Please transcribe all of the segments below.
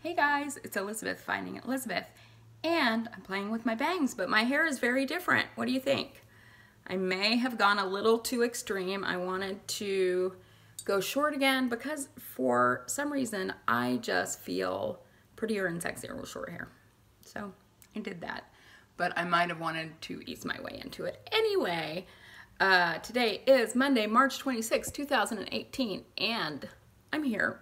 Hey guys, it's Elizabeth finding Elizabeth, and I'm playing with my bangs, but my hair is very different. What do you think? I may have gone a little too extreme. I wanted to go short again because for some reason I just feel prettier and sexier with short hair. So I did that, but I might have wanted to ease my way into it. Anyway, today is Monday, March 26, 2018, and I'm here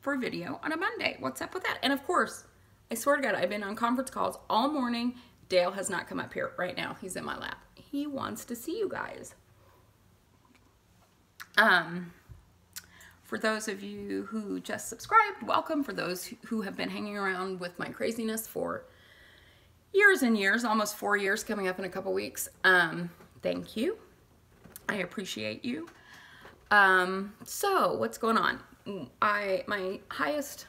for a video on a Monday. What's up with that? And of course, I swear to God, I've been on conference calls all morning. Dale has not come up here right now. He's in my lap. He wants to see you guys. For those of you who just subscribed, welcome. For those who have been hanging around with my craziness for years and years, almost 4 years, coming up in a couple weeks, thank you. I appreciate you. So what's going on? My highest,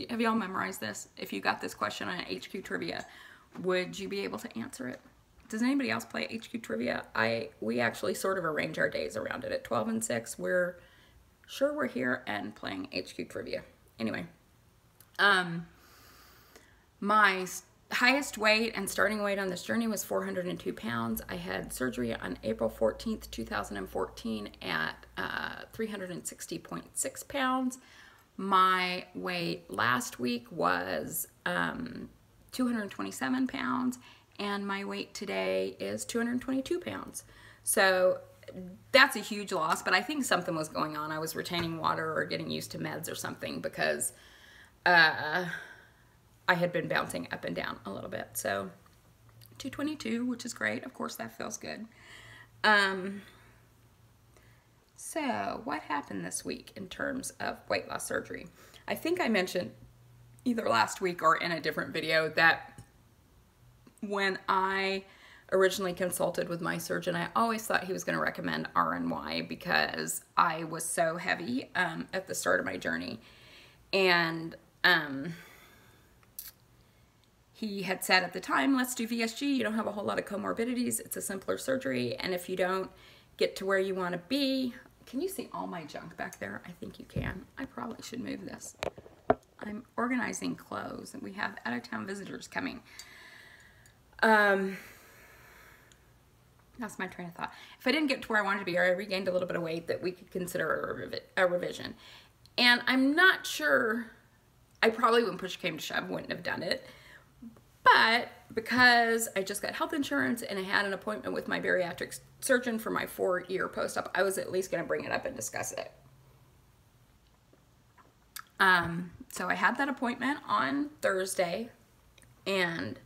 have y'all memorized this? If you got this question on HQ Trivia, would you be able to answer it? Does anybody else play HQ Trivia? We actually sort of arrange our days around it. At 12 and 6, we're here and playing HQ Trivia. Anyway, my highest weight and starting weight on this journey was 402 pounds. I had surgery on April 14th, 2014 at 360.6 pounds. My weight last week was 227 pounds, and my weight today is 222 pounds. So that's a huge loss, but I think something was going on. I was retaining water or getting used to meds or something because I had been bouncing up and down a little bit. So 222, which is great. Of course, that feels good. So what happened this week in terms of weight loss surgery? I think I mentioned either last week or in a different video that when I originally consulted with my surgeon, I always thought he was going to recommend RNY because I was so heavy at the start of my journey. And he had said at the time, let's do VSG. You don't have a whole lot of comorbidities. It's a simpler surgery. And if you don't get to where you want to be, can you see all my junk back there? I think you can. I probably should move this. I'm organizing clothes and we have out-of-town visitors coming. That's my train of thought. If I didn't get to where I wanted to be, or I regained a little bit of weight, that we could consider a revision. And I'm not sure, I probably, when push came to shove, wouldn't have done it. But because I just got health insurance and I had an appointment with my bariatric surgeon for my 4-year post-op, I was at least going to bring it up and discuss it. So I had that appointment on Thursday, and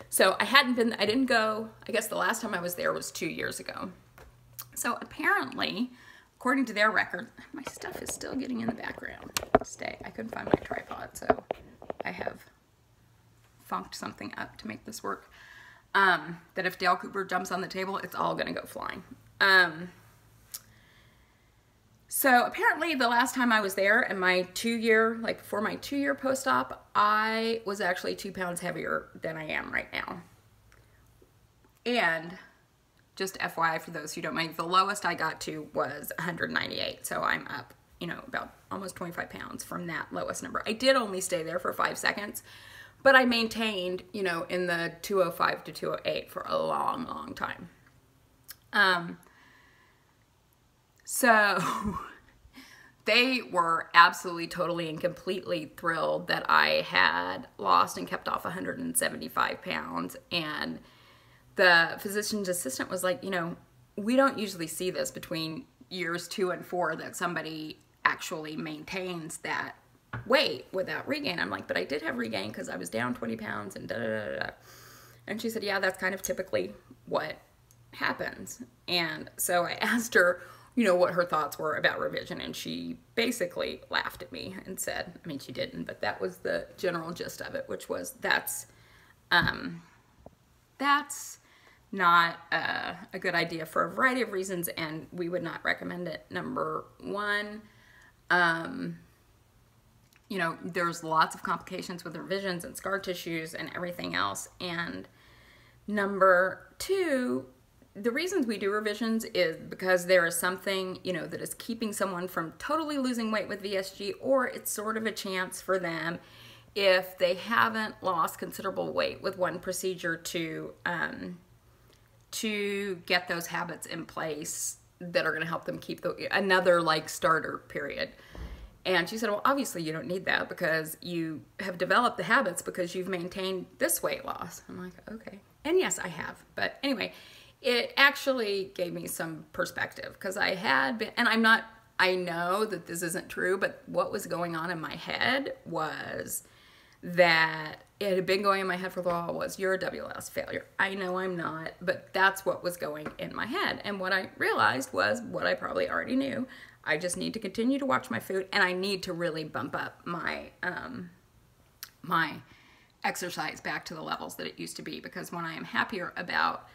so I didn't go, I guess the last time I was there was 2 years ago. So apparently, according to their record, my stuff is still getting in the background. I couldn't find my tripod, so I have funked something up to make this work. That if Dale Cooper jumps on the table, it's all gonna go flying. So apparently the last time I was there in my 2-year, like before my 2-year post-op, I was actually 2 pounds heavier than I am right now. And just FYI for those who don't mind, the lowest I got to was 198. So I'm up, you know, about almost 25 pounds from that lowest number. I did only stay there for 5 seconds, but I maintained, you know, in the 205 to 208 for a long, long time. So they were absolutely, totally, and completely thrilled that I had lost and kept off 175 pounds. And the physician's assistant was like, you know, we don't usually see this between years 2 and 4 that somebody actually maintains that weight without regain. I'm like, but I did have regain because I was down 20 pounds and da-da-da-da-da. And she said, yeah, that's kind of typically what happens. And so I asked her, you know, what her thoughts were about revision, and she basically laughed at me and said, I mean, she didn't, but that was the general gist of it, which was that's not a good idea for a variety of reasons, and we would not recommend it. Number one, you know, there's lots of complications with revisions and scar tissues and everything else. And number two, the reasons we do revisions is because there is something, you know, that is keeping someone from totally losing weight with VSG, or it's sort of a chance for them, if they haven't lost considerable weight with one procedure, to get those habits in place that are going to help them keep another like starter period. And she said, well, obviously you don't need that because you have developed the habits because you've maintained this weight loss. I'm like, okay. And yes, I have. But anyway, it actually gave me some perspective because I had been, and I know that this isn't true, but what was going on in my head was that it had been going in my head for a while was, you're a WLS failure. I know I'm not, but that's what was going in my head. And what I realized was what I probably already knew. I just need to continue to watch my food, and I need to really bump up my my exercise back to the levels that it used to be, because when I am happier about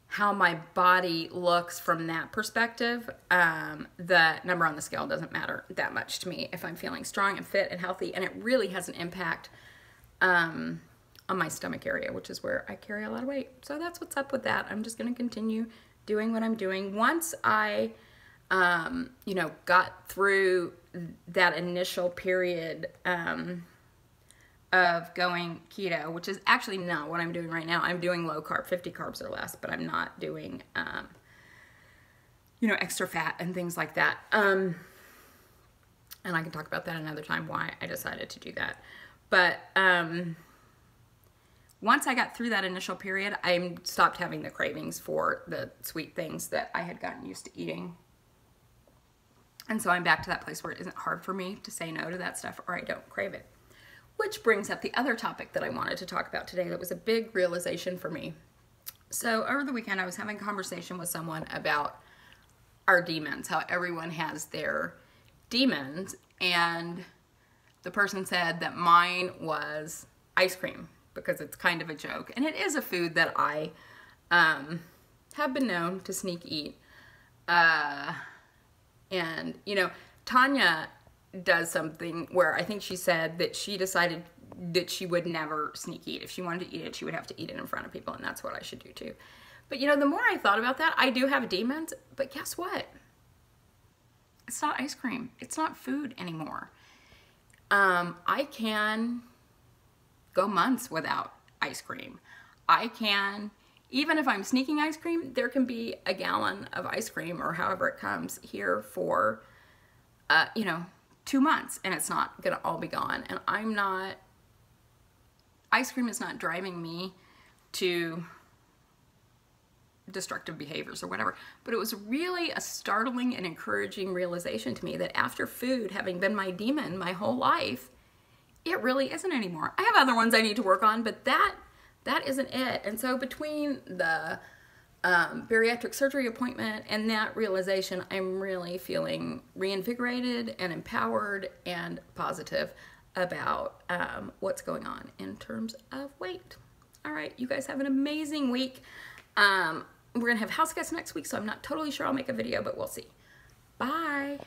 how my body looks from that perspective, the number on the scale doesn't matter that much to me if I'm feeling strong and fit and healthy, and it really has an impact on my stomach area, which is where I carry a lot of weight. So that's what's up with that. I'm just going to continue doing what I'm doing. Once I you know, got through that initial period of going keto, which is actually not what I'm doing right now. I'm doing low carb, 50 carbs or less, but I'm not doing, you know, extra fat and things like that. And I can talk about that another time, why I decided to do that. But once I got through that initial period, I stopped having the cravings for the sweet things that I had gotten used to eating. And so I'm back to that place where it isn't hard for me to say no to that stuff, or I don't crave it. Which brings up the other topic that I wanted to talk about today that was a big realization for me. So over the weekend, I was having a conversation with someone about our demons, how everyone has their demons, and the person said that mine was ice cream, because it's kind of a joke. And it is a food that I have been known to sneak eat. And, you know, Tanya does something where I think she said that she decided that she would never sneak eat. If she wanted to eat it, she would have to eat it in front of people, and that's what I should do too. But, you know, the more I thought about that, I do have demons, but guess what? It's not ice cream. It's not food anymore. I can go months without ice cream. I can... Even if I'm sneaking ice cream, there can be a gallon of ice cream, or however it comes, here for, you know, 2 months, and it's not going to all be gone. And ice cream is not driving me to destructive behaviors or whatever. But it was really a startling and encouraging realization to me that after food having been my demon my whole life, it really isn't anymore. I have other ones I need to work on, but that isn't it. And so between the bariatric surgery appointment and that realization, I'm really feeling reinvigorated and empowered and positive about what's going on in terms of weight. All right, you guys have an amazing week. We're going to have house guests next week, so I'm not totally sure I'll make a video, but we'll see. Bye.